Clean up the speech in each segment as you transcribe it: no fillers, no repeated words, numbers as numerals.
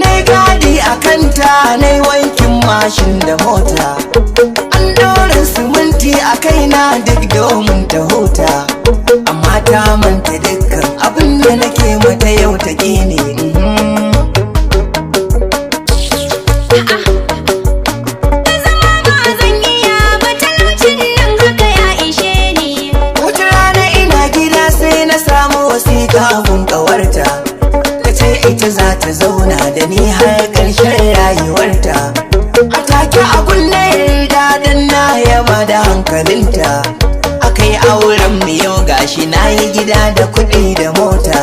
nai gadi a kanta nai wankin mashin da mota, an ɗora siminti a kaina duk domin ta huta, amma ta manta dukkan abin da nake mata yau ta gini. Kafin ƙawarta ta ce ita za ta zauna da ni har ƙarshen rayuwarta, a take abun na yarda don na yaba da hankalinta, aka yi auren mu yau gashi na yi gida da kuɗi da mota.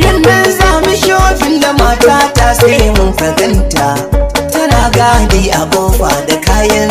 Yannan za mu shofin da matata sai mun faganta, gadi a kofa da kayan